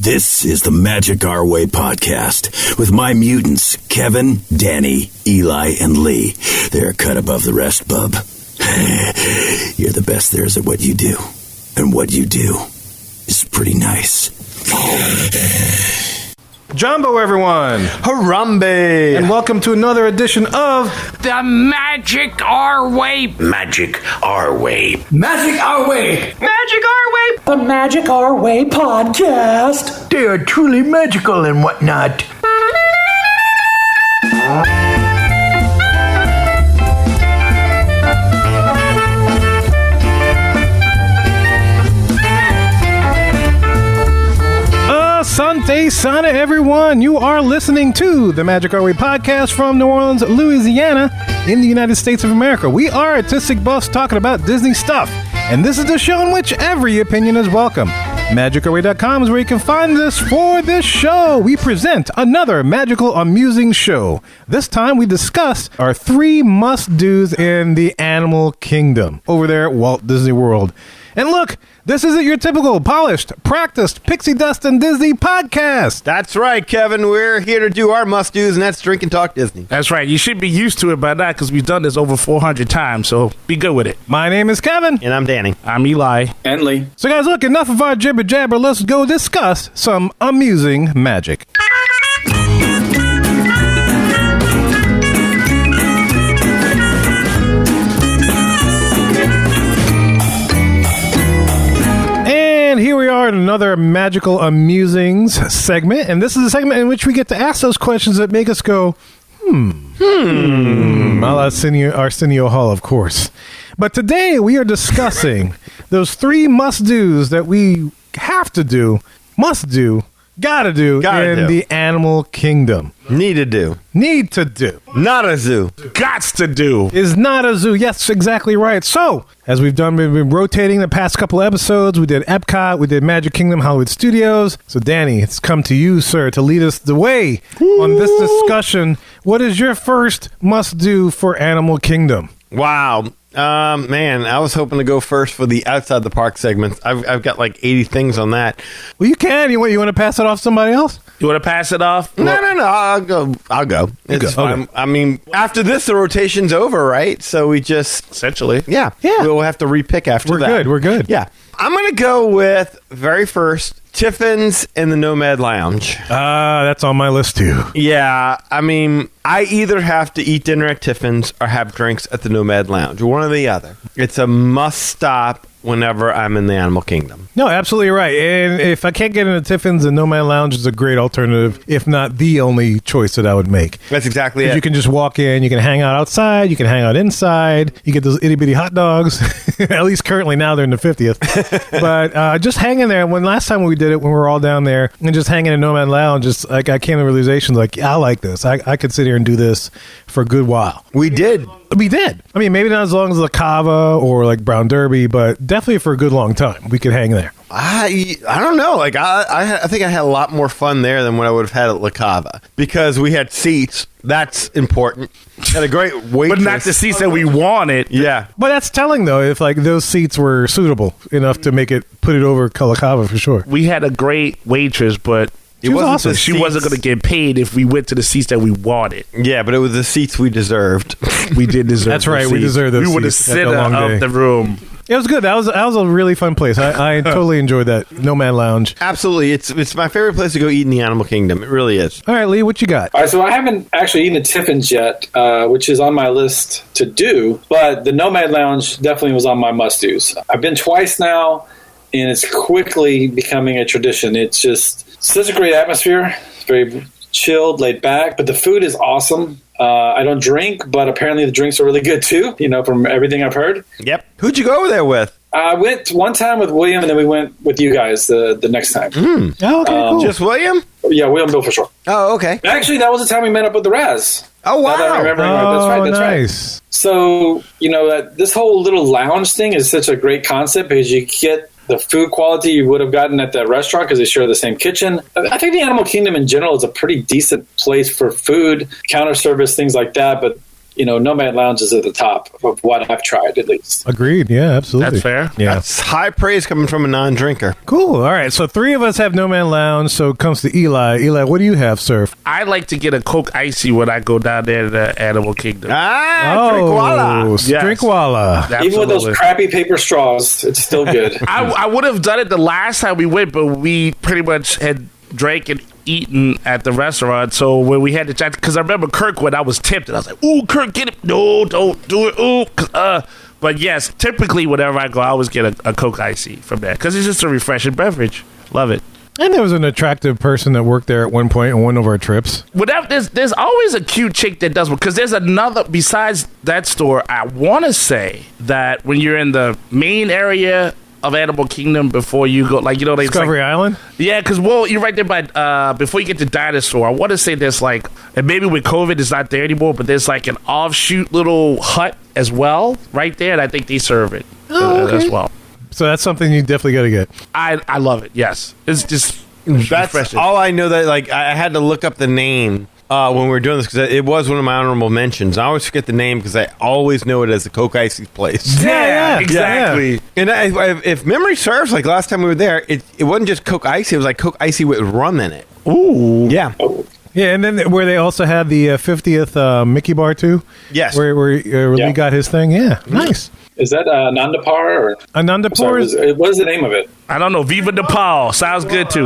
This is the Magic Our Way podcast with my mutants, Kevin, Danny, Eli, and Lee. They're cut above the rest, bub. You're the best there is at what you do. And what you do is pretty nice. Jumbo, everyone. Harambe. And welcome to another edition of The Magic Our Way. Magic Our Way. Magic Our Way. Magic Our Way. The Magic Our Way podcast. They are truly magical and whatnot. Asante Sana, everyone. You are listening to the Magic Our Way podcast from New Orleans, Louisiana, in the United States of America. We are artistic buffs talking about Disney stuff, and this is the show in which every opinion is welcome. MagicOurWay.com is where you can find us for this show. We present another magical, amusing show. This time we discuss our 3 must-dos in the animal kingdom over there at Walt Disney World. And look, this isn't your typical polished, practiced, pixie dust and Disney podcast. That's right, Kevin. We're here to do our must-dos, and that's drink and talk Disney. That's right. You should be used to it by now because we've done this over 400 times, so be good with it. My name is Kevin. And I'm Danny. I'm Eli. And Lee. So guys, look, enough of our jibber-jabber. Let's go discuss some amusing magic. And here we are in another Magical Amusings segment. And this is a segment in which we get to ask those questions that make us go, a la Arsenio Hall, of course. But today we are discussing those 3 must-dos that we have to do, must do, gotta do in the animal kingdom. Need to do. Need to do. Not a zoo. Gots to do. Is not a zoo. Yes, exactly right. So, as we've been rotating the past couple of episodes. We did Epcot, we did Magic Kingdom Hollywood Studios. So, Danny, it's come to you, sir, to lead us the way on this discussion. What is your first must-do for Animal Kingdom? Wow. Man, I was hoping to go first for the outside the park segments. I've got like 80 things on that. Well, you can. You want to pass it off to somebody else? You want to pass it off? No. I'll go. It's fine. Okay. I mean, after this, the rotation's over, right? So we just essentially, yeah. We'll have to repick after that. We're good. Yeah, I'm gonna go with very first Tiffin's in the Nomad Lounge. That's on my list too. Yeah, I mean, I either have to eat dinner at Tiffin's or have drinks at the Nomad Lounge. One or the other. It's a must stop whenever I'm in the Animal Kingdom. No, absolutely right. And if I can't get into Tiffin's, the Nomad Lounge is a great alternative, if not the only choice that I would make. That's exactly it. You can just walk in, you can hang out outside, you can hang out inside, you get those itty-bitty hot dogs. At least currently now they're in the 50th. But just hanging there, last time we did it, when we were all down there, and just hanging in Nomad Lounge, just like I came to the realization, like, I like this. I could sit here and do this for a good while. We did. I mean, maybe not as long as La Cava or like Brown Derby, but definitely for a good long time. We could hang there. I don't know. Like I think I had a lot more fun there than what I would have had at La Cava because we had seats. That's important. Had a great waitress. But not the seats that we wanted. Yeah. But that's telling, though, if like those seats were suitable enough to put it over La Cava for sure. We had a great waitress, but she was awesome. She wasn't going to get paid if we went to the seats that we wanted. Yeah, but it was the seats we deserved. We did deserve. That's right. We deserved those. We were the center of the room. It was good. That was a really fun place. I totally enjoyed that Nomad Lounge. Absolutely. It's my favorite place to go eat in the Animal Kingdom. It really is. All right, Lee, what you got? All right, so I haven't actually eaten the Tiffin's yet, which is on my list to do, but the Nomad Lounge definitely was on my must-dos. I've been twice now, and it's quickly becoming a tradition. It's just such a great atmosphere. It's very chilled, laid back, but the food is awesome. I don't drink, but apparently the drinks are really good too, from everything I've heard. Yep. Who'd you go over there with? I went one time with William, and then we went with you guys the next time. Oh, okay, cool. Just William? Yeah, William Bill for sure. Oh, okay. Actually, that was the time we met up with the Raz. Oh, wow. Now that I remember, that's nice. Right. So, this whole little lounge thing is such a great concept because you get the food quality you would have gotten at the restaurant because they share the same kitchen. I think the Animal Kingdom in general is a pretty decent place for food, counter service, things like that. But Nomad Lounge is at the top of what I've tried, at least. Agreed. Yeah, absolutely. That's fair. Yeah. That's high praise coming from a non-drinker. Cool. All right. So 3 of us have Nomad Lounge. So it comes to Eli. Eli, what do you have, sir? I like to get a Coke Icy when I go down there to the Animal Kingdom. Drinkwala. Yes. Drinkwala. Even with those crappy paper straws, it's still good. I would have done it the last time we went, but we pretty much had drank and eaten at the restaurant. So when we had to chat, because I remember Kirk, when I was tempted, I was like, "Ooh, Kirk, get it! No, don't do it! Ooh." But yes, typically whenever I go, I always get a Coke Icy from there because it's just a refreshing beverage. Love it. And there was an attractive person that worked there at one point on one of our trips. There's always a cute chick that does one, because there's another, besides that store, I want to say that when you're in the main area of Animal Kingdom before you go, Discovery Island? Yeah, because, you're right there by, before you get to Dinosaur, I want to say there's and maybe with COVID it's not there anymore, but there's an offshoot little hut as well right there, and I think they serve it as well. So that's something you definitely got to get. I love it, yes. It's just That's refreshing. all I know. That I had to look up the name when we were doing this, because it was one of my honorable mentions. I always forget the name because I always know it as the Coke Icy place. Yeah, exactly. And if memory serves, last time we were there, it wasn't just Coke Icy. It was Coke Icy with rum in it. Ooh. Yeah. Yeah, and then where they also had the 50th Mickey bar too. Yes. Where Lee got his thing. Yeah, nice. Is that Nandapar or Anandapur? sorry, what is the name of it? I don't know. Viva de Paul sounds good too.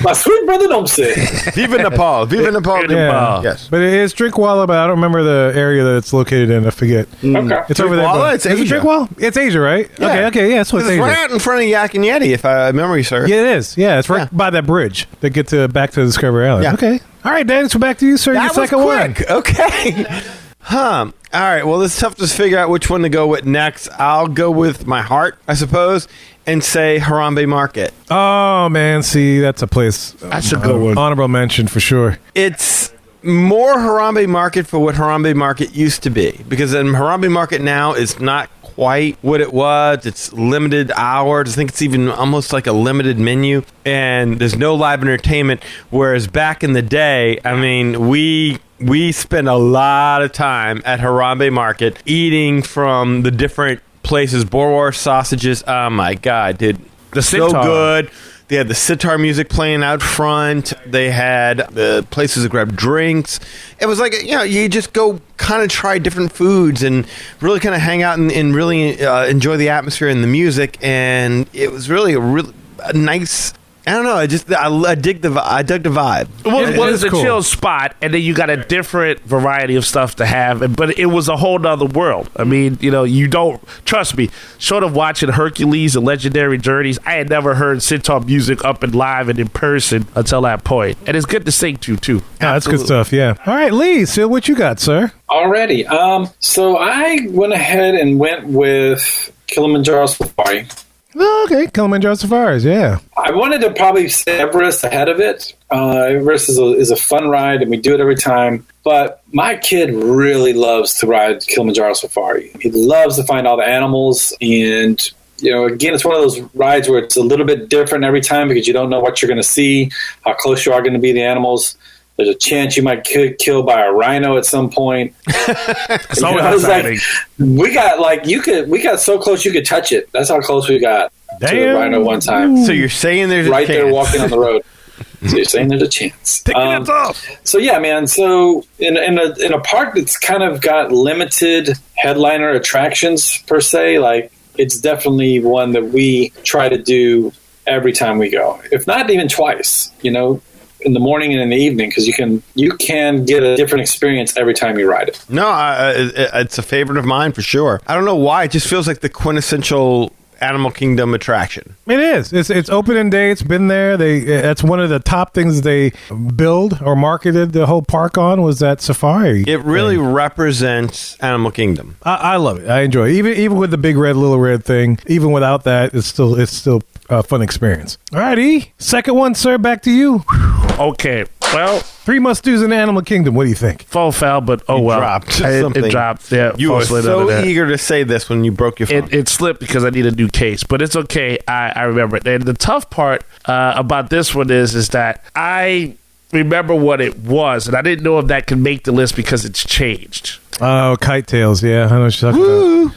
My sweet brother don't say. Viva de Paul. Viva de Paul. Yeah. Yes. But it is Drinkwala, but I don't remember the area that it's located in. I forget. Okay. It's over there. Drinkwala? It's Is it Asia. Drinkwala? It's Asia, right? Yeah. Okay, yeah, so it's It's Asia. right out in front of Yak and Yeti, if memory serves. Yeah, it is. Yeah, it's right by that bridge that gets back to Discovery Island. Yeah. Okay. All right, Dan, so back to you, sir. That Your was second one. quick. Okay. All right. Well, it's tough to figure out which one to go with next. I'll go with my heart, I suppose, and say Harambe Market. Oh, man. See, that's a place. That's a good one. Honorable mention for sure. It's more Harambe Market for what Harambe Market used to be, because Harambe Market now is not quite what it was. It's limited hours. I think it's even almost like a limited menu, and there's no live entertainment. Whereas back in the day, I mean, we spent a lot of time at Harambe Market eating from the different places. Boerewors sausages. Oh my God, dude. The So sitar. good. They had the sitar music playing out front. They had the places to grab drinks. It was you just go kind of try different foods and really kind of hang out and really enjoy the atmosphere and the music. And it was really a nice. I don't know. I dug the vibe. Well, it's a cool. chill spot, and then you got a different variety of stuff to have. But it was a whole nother world. I mean, you don't trust me. Short of watching Hercules and Legendary Journeys, I had never heard sitar music up and live and in person until that point. And it's good to sing to too. Yeah, that's good stuff. Yeah. All right, Lee. So what you got, sir? Alrighty. So I went ahead and went with Kilimanjaro Safari. Oh, okay. Kilimanjaro Safaris. Yeah. I wanted to probably say Everest ahead of it. Everest is a fun ride, and we do it every time. But my kid really loves to ride Kilimanjaro Safari. He loves to find all the animals. And, again, it's one of those rides where it's a little bit different every time because you don't know what you're going to see, how close you are going to be to the animals. There's a chance you might get killed by a rhino at some point. It's always exciting. We got so close you could touch it. That's how close we got to the Damn. rhino one time. So you're saying there's Right a chance. there walking on the road. So you're saying there's a chance. Take your hands off. So yeah, man. So in a park that's kind of got limited headliner attractions per se, it's definitely one that we try to do every time we go, if not even twice. In the morning and in the evening, because you can get a different experience every time you ride it. No, it's a favorite of mine for sure. I don't know why. It just feels like the quintessential Animal Kingdom attraction. It is. It's opening day. It's been there. That's one of the top things they build or marketed the whole park on was that safari. It really represents Animal Kingdom. I love it. I enjoy it. Even with the big red, little red thing. Even without that, it's still a fun experience. All righty. Second one, sir. Back to you. Okay. Well, 3 must-dos in the Animal Kingdom. What do you think? fall foul, but oh You well. dropped It something. dropped. Yeah, You fall were slid so under that. eager to say this when you broke your phone. It slipped because I need a new case, but it's okay. I remember it. And the tough part about this one is that I remember what it was, and I didn't know if that could make the list because it's changed. Oh, kite tails. Yeah, I know what you're talking about.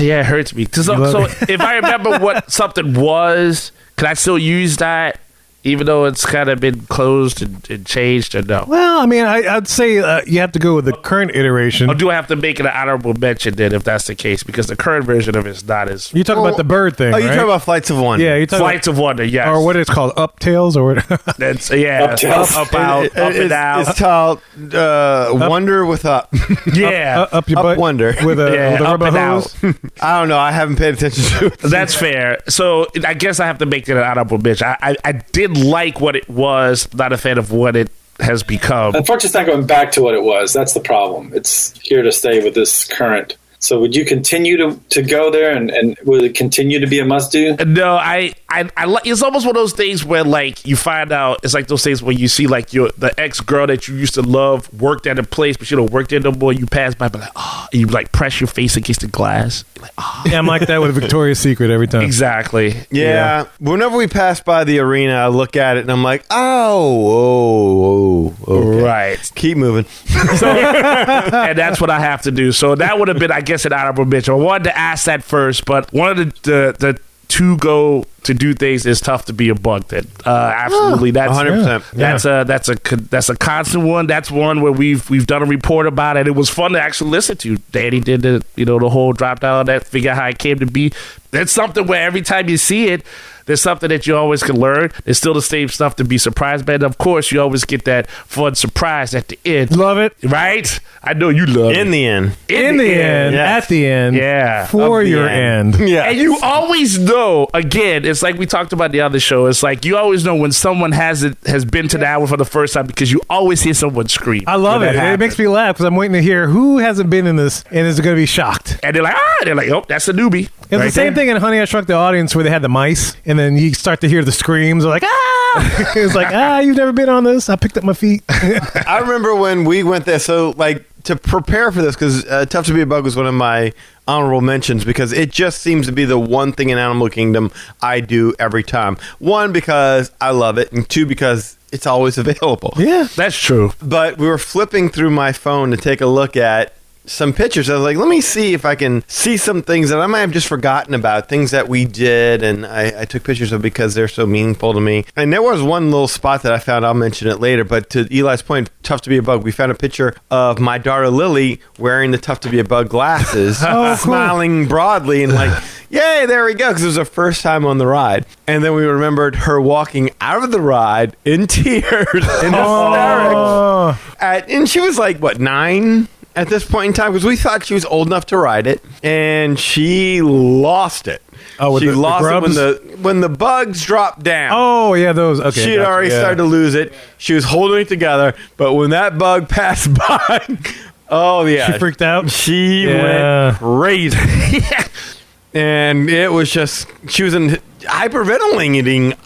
Yeah, it hurts me. So if I remember what something was, can I still use that? Even though it's kind of been closed and changed, or no? Well, I mean, I'd say you have to go with the current iteration. Or do I have to make it an honorable mention then, if that's the case? Because the current version of it is not as... You're talking about the bird thing, you're right? talking about Flights of Wonder. Yeah, you're talking Flights of Wonder, yes. Or what it's called, Uptails, or what? That's, yeah. Uptails. Up, out, up and down. It's called Wonder with Up. Yeah. Up your Up butt Wonder. with a up rubber and hose. I don't know. I haven't paid attention to it. That's fair. So I guess I have to make it an honorable mention. I did like what it was, not a fan of what it has become. Unfortunately, it's not going back to what it was. That's the problem. It's here to stay with this current. So would you continue to go there and would it continue to be a must-do? No, I like. It's almost one of those things where like you find out. It's like those things where you see like the ex-girl that you used to love worked at a place, but she don't work there no more. You pass by, but like, oh, and you like press your face against the glass. You're like, oh. Yeah, I'm like that with Victoria's Secret every time. Exactly. Yeah. Whenever we pass by the arena, I look at it and I'm like, okay. Right. Keep moving. So, and that's what I have to do. So that would have been, I guess, an honorable mention. I wanted to ask that first, but one of the to go to do things is tough to be a bug. Then absolutely, that's 100%. That's a constant one. That's one where we've done a report about it. It was fun to actually listen to. Danny did the whole drop down on that, figure out how it came to be. That's something where every time you see it, there's something that you always can learn. There's still the same stuff to be surprised by. And of course, you always get that fun surprise at the end. Love it. Right? I know you love it. In the end. In the end, yes. At the end, Yeah. for Of the your end. Yeah. And you always know, again, it's like we talked about the other show. It's like you always know when someone has been to that one for the first time because you always hear someone scream. I love when it. that It makes happens. me laugh because I'm waiting to hear who hasn't been in this and is going to be shocked. And they're like, oh, that's a newbie. It's the same thing in Honey, I Shrunk the Audience where they had the mice and then you start to hear the screams. They're like, ah! It's like, you've never been on this? I picked up my feet. I remember when we went there. So, like, to prepare for this, because Tough to Be a Bug was one of my honorable mentions because it just seems to be the one thing in Animal Kingdom I do every time. One, because I love it, and two, because it's always available. Yeah. That's true. But we were flipping through my phone to take a look at some pictures. I was like, let me see if I can see some things that I might have just forgotten about, things that we did, and I took pictures of because they're so meaningful to me. And there was one little spot that I found, I'll mention it later, but to Eli's point, Tough to Be a Bug, we found a picture of my daughter Lily wearing the Tough to Be a Bug glasses, smiling broadly and like, yay, there we go, because it was her first time on the ride. And then we remembered her walking out of the ride in tears, in hysterics. And she was like, what, 9? At this point in time, because we thought she was old enough to ride it, and she lost it. Oh, with she the lost grubs? it when the bugs dropped down. Oh, yeah, those. Okay. she had already started to lose it. She was holding it together, but when that bug passed by, oh yeah, She freaked out? She Yeah. went crazy, and it was just she was in hyperventilating,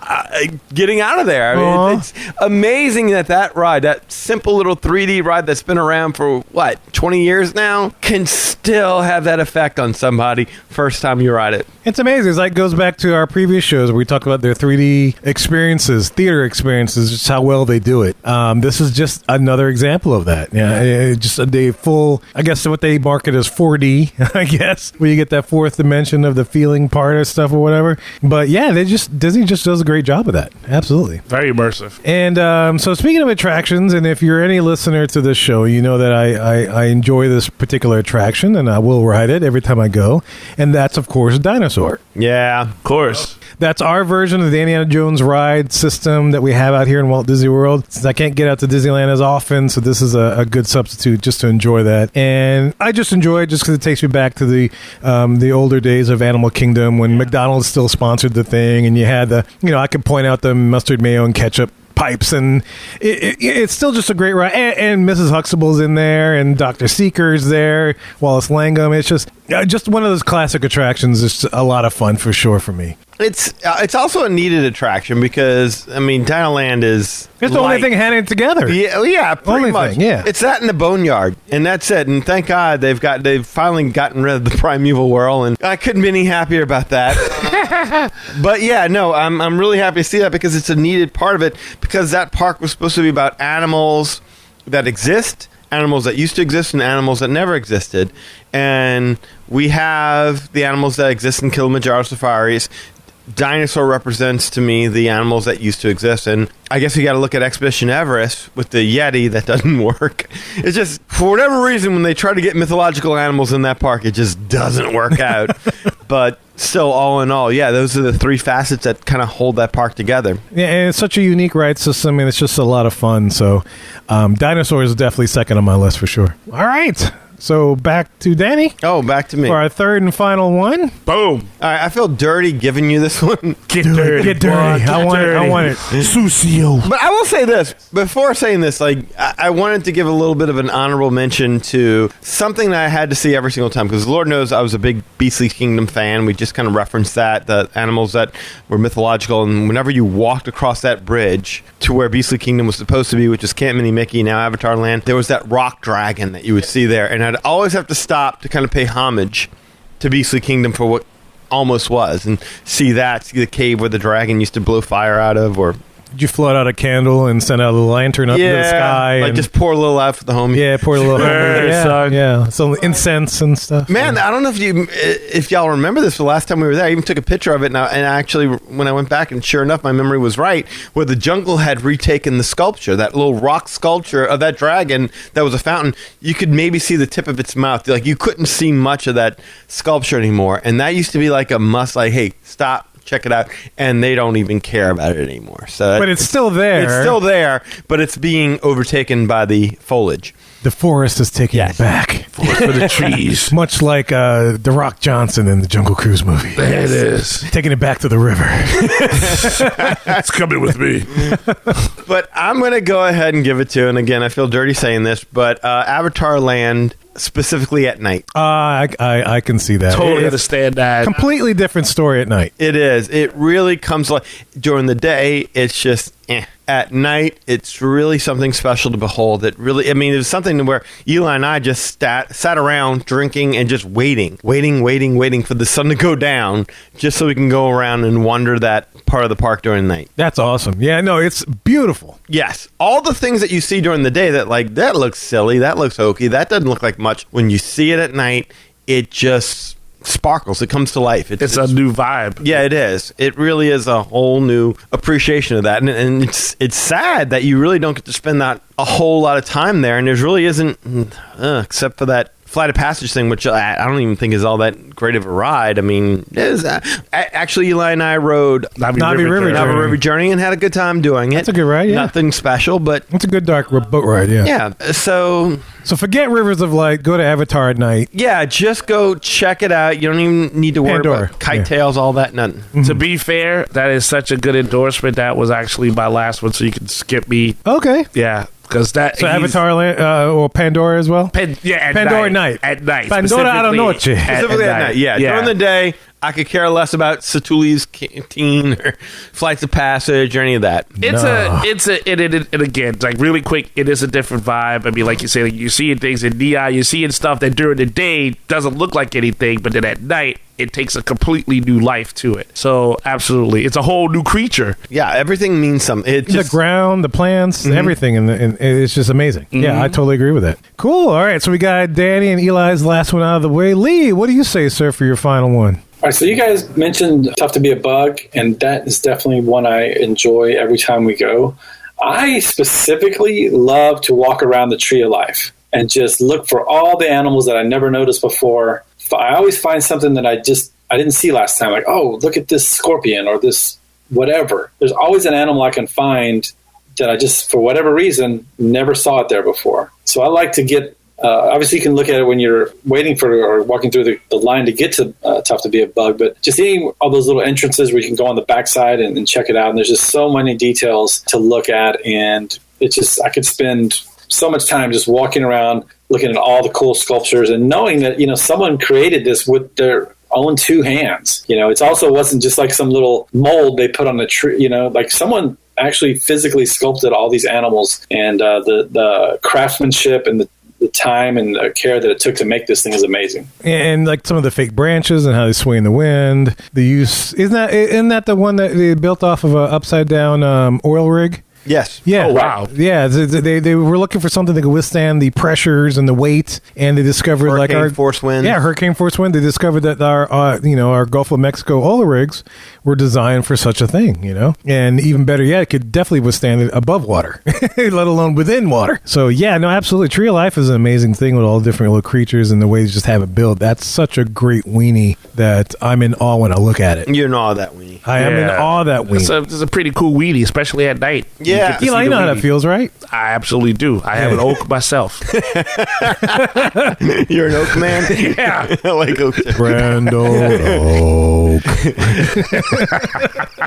getting out of there. I mean, it's amazing that ride, that simple little 3D ride that's been around for, 20 years now, can still have that effect on somebody first time you ride it. It's amazing. It's like goes back to our previous shows where we talk about their 3D experiences, theater experiences, just how well they do it. This is just another example of that. Yeah, just a full, I guess what they market as 4D, I guess, where you get that fourth dimension of the feeling part of stuff or whatever. But yeah, Disney just does a great job of that. Absolutely. Very immersive. And so speaking of attractions, and if you're any listener to this show, you know that I enjoy this particular attraction and I will ride it every time I go. And that's, of course, Dinosaur. Yeah, Of course. That's our version of the Indiana Jones ride system that we have out here in Walt Disney World. Since I can't get out to Disneyland as often, so this is a good substitute just to enjoy that. And I just enjoy it just because it takes me back to the older days of Animal Kingdom when McDonald's still sponsored the thing, and you had I could point out the mustard, mayo, and ketchup pipes, and it's still just a great ride. And Mrs. Huxtable's in there, and Dr. Seeker's there, Wallace Langham. It's just one of those classic attractions. It's a lot of fun for sure for me. It's also a needed attraction because Dinoland is It's the only thing hanging together. Yeah, pretty Only much. thing, yeah. It's that in the Boneyard, and that's it. And thank God they've finally gotten rid of the primeval whirl, and I couldn't be any happier about that. But yeah, no, I'm really happy to see that because it's a needed part of it, because that park was supposed to be about animals that exist, animals that used to exist, and animals that never existed. And we have the animals that exist in Kilimanjaro Safaris. Dinosaur represents to me the animals that used to exist, and I guess you got to look at Expedition Everest with the Yeti. That doesn't work. It's just, for whatever reason, when they try to get mythological animals in that park, it just doesn't work out. But still, all in all, yeah, those are the three facets that kind of hold that park together. Yeah, and it's such a unique ride system, and it's just a lot of fun. So Dinosaur is definitely second on my list for sure. All right. So back to Danny. Oh, back to me. For our third and final one. Boom. All right, I feel dirty giving you this one. Get dirty. Get dirty. I want it. Sucio. But I will say this, before saying this, like, I wanted to give a little bit of an honorable mention to something that I had to see every single time, because Lord knows I was a big Beastly Kingdom fan. We just kind of referenced that, the animals that were mythological, and whenever you walked across that bridge to where Beastly Kingdom was supposed to be, which is Camp Mini Mickey, now Avatar Land, there was that rock dragon that you would see there, and I'd always have to stop to kind of pay homage to Beastly Kingdom for what almost was, and see the cave where the dragon used to blow fire out of, or Did you float out a candle and send out a lantern up into the sky? Like and, just pour a little out for the homie. Yeah, pour a little. Son. Yeah, some incense and stuff. Man, I don't know if y'all remember this. The last time we were there, I even took a picture of it. And actually, when I went back, and sure enough, my memory was right, where the jungle had retaken the sculpture, that little rock sculpture of that dragon that was a fountain. You could maybe see the tip of its mouth. Like, you couldn't see much of that sculpture anymore. And that used to be like a must. Like, hey, stop. Check it out, and they don't even care about it anymore. So, but it's still there. It's still there, but it's being overtaken by the foliage. The forest is taking it back. Forest for the trees. Much like The Rock Johnson in the Jungle Cruise movie. There it is. Taking it back to the river. It's coming with me. But I'm going to go ahead and give it to, and again, I feel dirty saying this, but Avatar Land, specifically at night. I can see that. Totally understand that. Completely different story at night. It is. It really comes like during the day, it's just At night, it's really something special to behold. It really, I mean, it was something where Eli and I just sat around drinking and just waiting for the sun to go down, just so we can go around and wander that part of the park during the night. That's awesome. Yeah, no, it's beautiful. Yes. All the things that you see during the day that, like, that looks silly, that looks hokey, that doesn't look like much. When you see it at night, it just sparkles. It comes to life. It's a new vibe. Yeah, it is. It really is a whole new appreciation of that. And it's sad that you really don't get to spend that a whole lot of time there. And there really isn't, except for that Flight of Passage thing, which I don't even think is all that great of a ride. I mean, it is, actually, Eli and I rode Navi River Journey and had a good time doing it. That's a good ride, yeah. Nothing special, but it's a good dark boat ride, yeah. Yeah, so forget Rivers of Light, go to Avatar at night. Yeah, just go check it out. You don't even need to worry about kite tails, all that, nothing. Mm-hmm. To be fair, that is such a good endorsement. That was actually my last one, so you can skip me. Okay. Yeah. Because that Avatar Land, or Pandora as well? Pandora night. At night. Pandora a la noche. Specifically at night, yeah. During the day, I could care less about Satuli's Canteen or Flights of Passage or any of that. And again, like really quick, it is a different vibe. I mean, like you say, like you're seeing things in neon, you're seeing stuff that during the day doesn't look like anything, but then at night, it takes a completely new life to it. So, absolutely. It's a whole new creature. Yeah, everything means something. It's the ground, the plants, everything, and it's just amazing. Mm-hmm. Yeah, I totally agree with that. Cool. All right, so we got Danny and Eli's last one out of the way. Lee, what do you say, sir, for your final one? All right, so you guys mentioned Tough to Be a Bug, and that is definitely one I enjoy every time we go. I specifically love to walk around the Tree of Life and just look for all the animals that I never noticed before. I always find something that I didn't see last time. Like, oh, look at this scorpion or this whatever. There's always an animal I can find that I just, for whatever reason, never saw it there before. So I like to get, obviously you can look at it when you're waiting for or walking through the line to get to Tough to Be a Bug, but just seeing all those little entrances where you can go on the backside and check it out. And there's just so many details to look at. And it's just, I could spend so much time just walking around, looking at all the cool sculptures and knowing that, someone created this with their own two hands. It's also wasn't just like some little mold they put on the tree, like someone actually physically sculpted all these animals, and the craftsmanship and the time and the care that it took to make this thing is amazing. And like some of the fake branches and how they sway in the wind. The use isn't that the one that they built off of a upside down oil rig? Yes. Yeah. Oh, wow. Yeah. They were looking for something that could withstand the pressures and the weight, and they discovered Hurricane force winds. Yeah, hurricane force wind. They discovered that our Gulf of Mexico oil rigs were designed for such a thing, and even better yet, it could definitely withstand it above water, let alone within water. So yeah, no, absolutely. Tree of Life is an amazing thing with all the different little creatures and the way they just have it built. That's such a great weenie that I'm in awe when I look at it. You're in awe of that weenie. I am in awe of that weenie. It's a pretty cool weenie, especially at night. Yeah. Eli, you know how that feels, right? I absolutely do. I have an oak myself. You're an oak man? Yeah. I like oak. Brando Oak.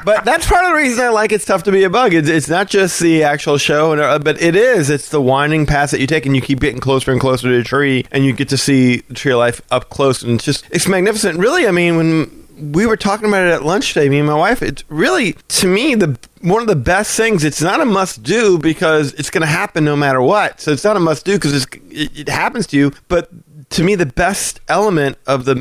But that's part of the reason I like It's Tough to Be a Bug. It's not just the actual show, but it's the winding path that you take, and you keep getting closer and closer to the tree, and you get to see the Tree of Life up close, and it's magnificent. Really, I mean, when we were talking about it at lunch today, me and my wife, it's really, to me, one of the best things. It's not a must-do because it's going to happen no matter what. So it's not a must-do because it happens to you, but to me, the best element of the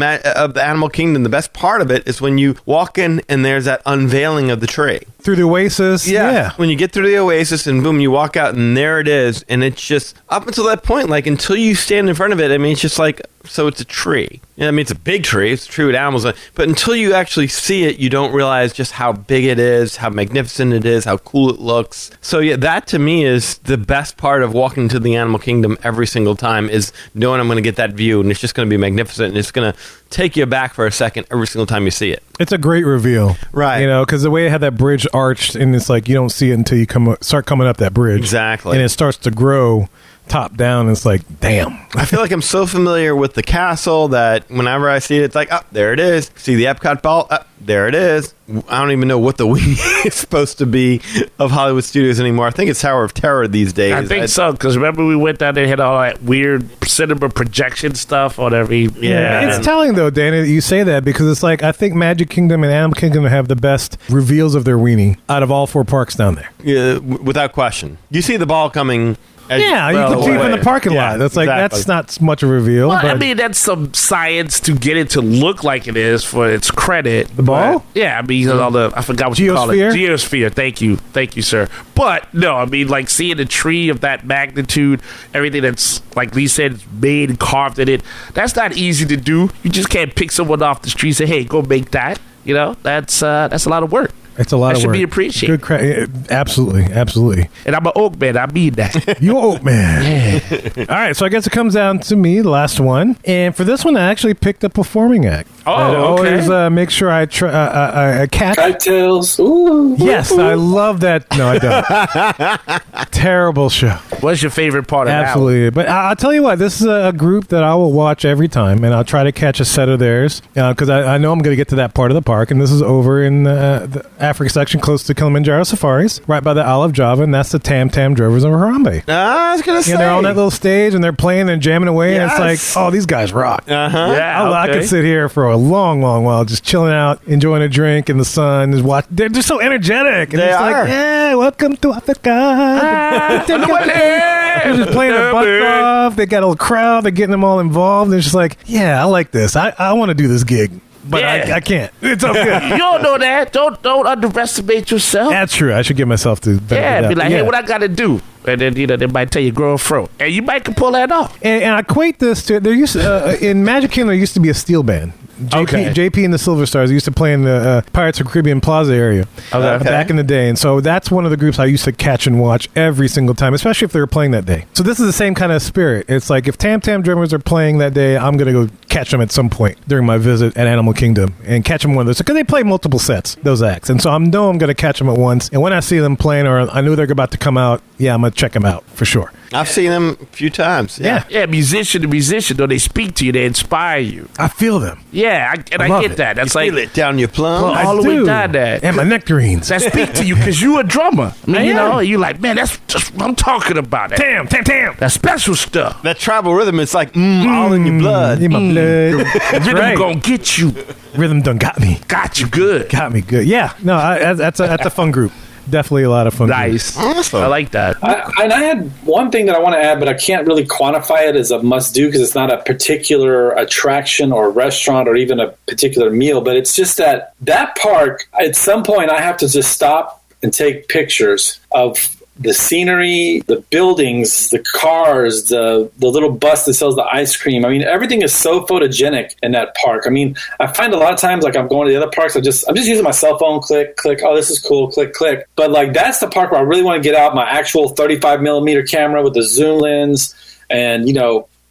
animal kingdom, the best part of it, is when you walk in and there's that unveiling of the tree. Through the oasis? Yeah. When you get through the oasis and boom, you walk out and there it is. And it's just, up until that point, like until you stand in front of it, I mean, it's just like, so it's a tree. I mean, it's a big tree. It's a tree with animals. But until you actually see it, you don't realize just how big it is, how magnificent it is, how cool it looks. So yeah, that to me is the best part of walking to the animal kingdom every single time, is knowing I'm going to get that view, and it's just going to be magnificent, and it's going to take you back for a second every single time you see it. It's a great reveal. Right. Because the way it had that bridge arched, and it's like you don't see it until you start coming up that bridge. Exactly. And it starts to grow top down, and it's like, damn. I feel like I'm so familiar with the castle that whenever I see it, it's like, oh, there it is. See the Epcot ball? There it is. I don't even know what the weenie is supposed to be of Hollywood Studios anymore. I think it's Tower of Terror these days. I think so, because remember we went down there and had all that weird cinema projection stuff on every... Yeah. It's telling, though, Danny, that you say that, because it's like, I think Magic Kingdom and Animal Kingdom have the best reveals of their weenie out of all 4 parks down there. Yeah, without question. You see the ball coming... You can see it from the parking lot. That's like, exactly. That's not much of a reveal. Well, but I mean, that's some science to get it to look like it is for its credit. The ball? But, yeah, I mean, all the, I forgot what you call it. Geosphere. Thank you, sir. But no, I mean, like seeing a tree of that magnitude, everything that's, like Lee said, it's made and carved in it, that's not easy to do. You just can't pick someone off the street and say, hey, go make that. That's a lot of work. It's a lot of work. That should be appreciated. Absolutely. And I'm an oak man. I mean that. You're oak man. Yeah. All right, so I guess it comes down to me, the last one. And for this one, I actually picked a performing act. Oh, I okay. always make sure I catch. Kite-tails. Ooh. Yes, I love that. No, I don't. Terrible show. What's your favorite part of that? Absolutely. But I'll tell you what, this is a group that I will watch every time, and I'll try to catch a set of theirs, because I know I'm going to get to that part of the park, and this is over in the Africa section close to Kilimanjaro Safaris, right by the Isle of Java, and that's the Tam Tam Drovers of Harambe. I was going to say. They're on that little stage, and they're playing and jamming away, Yes. and it's like, oh, these guys rock. Uh-huh. Yeah, I okay. could sit here for a long, long while just chilling out, enjoying a drink in the sun. They're just so energetic. And They it's are. like, yeah, welcome to Africa. They're just playing their butts off. They got a little crowd. They're getting them all involved. They're just like, yeah, I like this. I want to do this gig. But Yeah. I can't. It's okay. You don't know that. Don't underestimate yourself. That's true. I should give myself to benefit Yeah, of the be doubt. like, hey, what I got to do? And then, they might tell you, grow a fro. And you might can pull that off. And I equate this to, there used in Magic Kingdom, there used to be a steel band. JP and the Silver Stars used to play in the Pirates of the Caribbean Plaza area back in the day. And so that's one of the groups I used to catch and watch every single time, especially if they were playing that day. So this is the same kind of spirit. It's like if Tam Tam Drummers are playing that day, I'm going to go catch them at some point during my visit at Animal Kingdom and catch them one of those. Because they play multiple sets, those acts. And so I know I'm going to catch them at once. And when I see them playing or I know they're about to come out, yeah, I'm going to check them out for sure. I've seen them a few times. Yeah. Yeah, musician to musician, though, they speak to you, they inspire you. I feel them. Yeah, I love get it. that. That's Feel like it down your plum. Well, all the way do. down there. And my nectarines. That speak to you because you a drummer. I mean, I am. you like, man, that's just what I'm talking about. Tam, Tam, Tam. That special stuff. That tribal rhythm, it's like all in your blood. In my blood. That's Rhythm right. gonna get you. Rhythm done got me. Got you good. Got me good. Yeah. No, that's a fun group. Definitely a lot of fun. Nice. Awesome. I like that. And I had one thing that I want to add, but I can't really quantify it as a must-do because it's not a particular attraction or restaurant or even a particular meal. But it's just that park, at some point, I have to just stop and take pictures of the scenery, the buildings, the cars, the little bus that sells the ice cream. I mean, everything is so photogenic in that park. I mean, I find a lot of times, like I'm going to the other parks, I'm just using my cell phone, click. Oh, this is cool, click. But like that's the park where I really want to get out my actual 35 millimeter camera with the zoom lens and,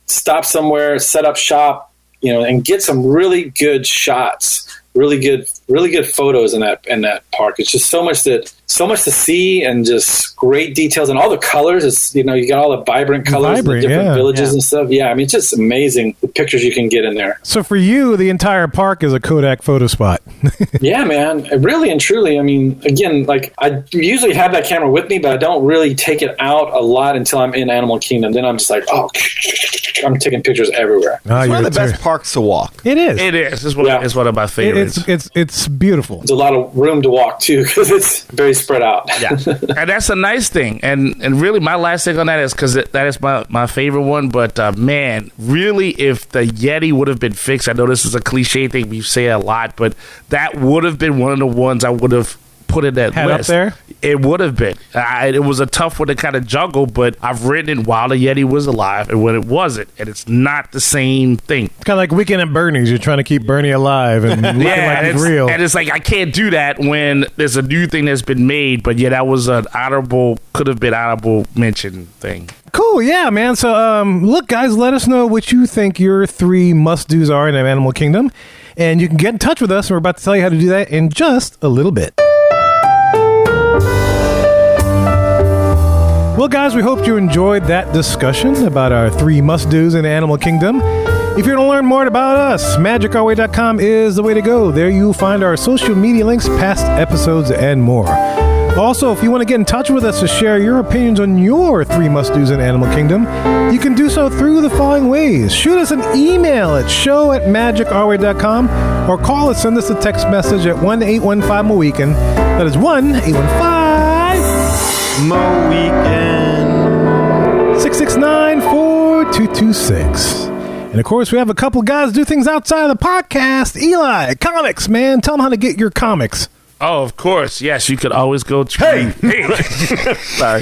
stop somewhere, set up shop, and get some really good shots. Really good photos in that park. It's just so much to see and just great details and all the colors. It's you got all the vibrant colors in the different villages and stuff. Yeah, I mean it's just amazing the pictures you can get in there. So for you, the entire park is a Kodak photo spot. Yeah, man, really and truly. I mean, again, like I usually have that camera with me, but I don't really take it out a lot until I'm in Animal Kingdom. Then I'm just like, I'm taking pictures everywhere. It's one of the best parks to walk. It is. It is. It's one of my favorites. It's beautiful. There's a lot of room to walk too because it's very spread out. Yeah, and that's a nice thing. And really, my last thing on that is because that is my favorite one. But man, really, if the Yeti would have been fixed, I know this is a cliche thing we say a lot, but that would have been one of the ones I would have put in that Had list. up there? It would have been. It was a tough one to kind of juggle, but I've written it while the Yeti was alive and when it wasn't, and it's not the same thing. It's kind of like Weekend at Bernie's. You're trying to keep Bernie alive and looking like he's real. And it's like I can't do that when there's a new thing that's been made, but yeah, that was could have been honorable mention thing. Cool, yeah, man. So, look, guys, let us know what you think your 3 must-dos are in Animal Kingdom, and you can get in touch with us, and we're about to tell you how to do that in just a little bit. Well, guys, we hope you enjoyed that discussion about our 3 must-dos in Animal Kingdom. If you want to learn more about us, magicourway.com is the way to go. There you'll find our social media links, past episodes, and more. Also, if you want to get in touch with us to share your opinions on your 3 must-dos in Animal Kingdom, you can do so through the following ways. Shoot us an email at show@magicourway.com or call us, send us a text message at 1-815-MOWEEKEND. That is 1-815-MOWEEKEND. 669-4226. And of course, we have a couple guys do things outside of the podcast. Eli, comics, man. Tell them how to get your comics. Oh, of course. Yes, you could always go to... Hey! Sorry.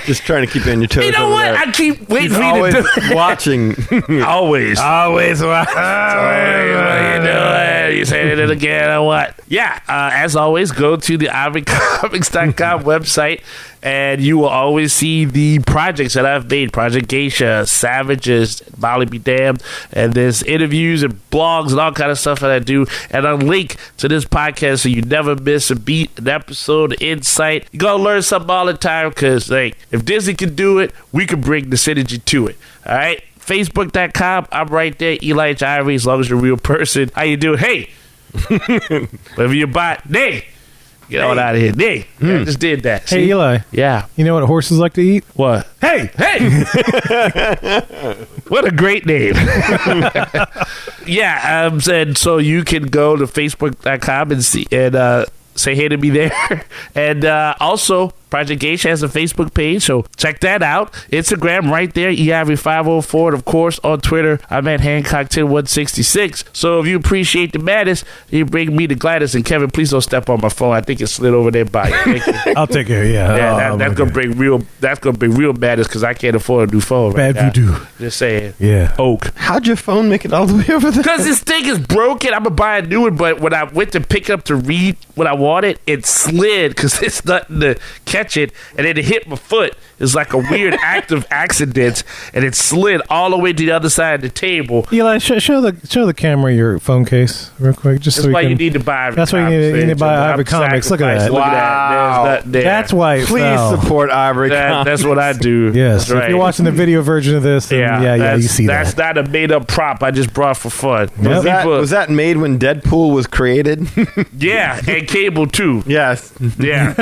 Just trying to keep you on your toes. You know over what? there. I keep waiting for you Always to do it. watching. Always. Always. What are you doing? You saying it again or what? Yeah, as always, go to the ivorycomics.com website, and you will always see the projects that I've made. Project Geisha, Savages, Molly Be Damned, and there's interviews and blogs and all kind of stuff that I do, and a link to this podcast so you never miss a beat, an episode, an insight. You're going to learn something all the time because, like, if Disney can do it, we can bring the synergy to it. All right? Facebook.com, I'm right there, Eli H. Ivory, as long as you're a real person. How you doing? Hey! Whatever you bought, nay! Get on out of here. Nay! I just did that. Hey, See? Eli. Yeah. You know what horses like to eat? What? Hey! Hey! What a great name. Yeah, and so you can go to Facebook.com and see and say hey to me there. And also, Project Geisha has a Facebook page, so check that out. Instagram right there, EIV504. And of course, on Twitter, I'm at Hancock10166. So if you appreciate the madness, you bring me to Gladys. And Kevin, please don't step on my phone. I think it slid over there by you. Thank you. I'll take care. Yeah. Yeah, that's gonna bring real. That's gonna bring real madness because I can't afford a new phone. Bad right now. voodoo. Just saying. Yeah. Oak. How'd your phone make it all the way over there? Because this thing is broken. I'm gonna buy a new one. But when I went to pick it up to read what I wanted, it slid because it's nothing to catch it, and then it hit my foot. It's like a weird act of accidents, and it slid all the way to the other side of the table. Eli, show the camera your phone case real quick, just That's so we why can. you need to buy. That's why you need to buy Ivory Comics. Look at that. Look at that. There's nothing there. That's why it Please fell. support Ivory Comics. That's what I do. Yes, That's right. if you're watching the video version of this, then yeah, you see that's that. not a made-up prop I just brought for fun. Yep. Was that made when Deadpool was created? Yeah, and Cable too. Yes. Yeah.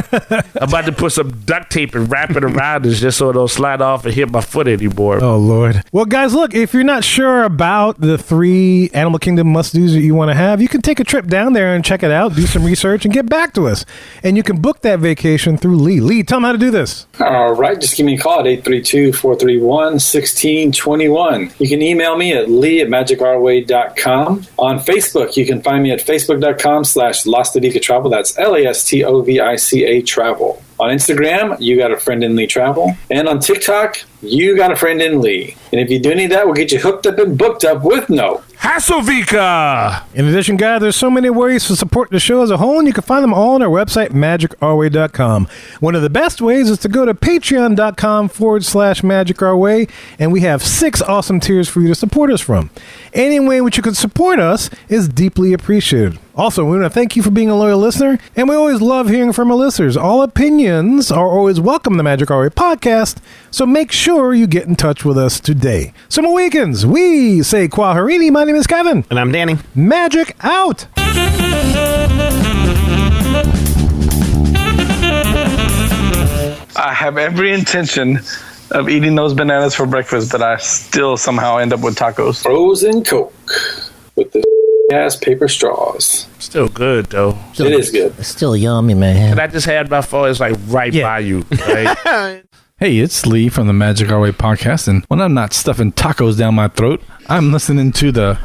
I'm about to put put some duct tape and wrap it around it just so it don't slide off and hit my foot anymore. Oh, Lord. Well, guys, look, if you're not sure about the 3 Animal Kingdom must-dos that you want to have, you can take a trip down there and check it out, do some research, and get back to us. And you can book that vacation through Lee. Lee, tell them how to do this. All right, just give me a call at 832-431-1621. You can email me at lee@magicourway.com. On Facebook, you can find me at facebook.com/Lastovica Travel. That's LASTOVICA Travel. On Instagram, you got a friend in Lee Travel. And on TikTok, you got a friend in Lee. And if you do any of that, we'll get you hooked up and booked up with no Hasselvika! In addition, guys, there's so many ways to support the show as a whole, and you can find them all on our website, magicourway.com. One of the best ways is to go to patreon.com/magicourway, and we have 6 awesome tiers for you to support us from. Any way which you can support us is deeply appreciated. Also, we want to thank you for being a loyal listener, and we always love hearing from our listeners. All opinions are always welcome in the Magic Our Way podcast, so make sure you get in touch with us today. So, Mohicans, we say Kwaharini. My name is Kevin. And I'm Danny. Magic out! I have every intention of eating those bananas for breakfast, but I still somehow end up with tacos. frozen Coke with the ass paper straws. Still good, though. It is good. It's still yummy, man. And I just had my phone. It's like right by you. Right? Hey, it's Lee from the Magic Our Way podcast, and when I'm not stuffing tacos down my throat, I'm listening to the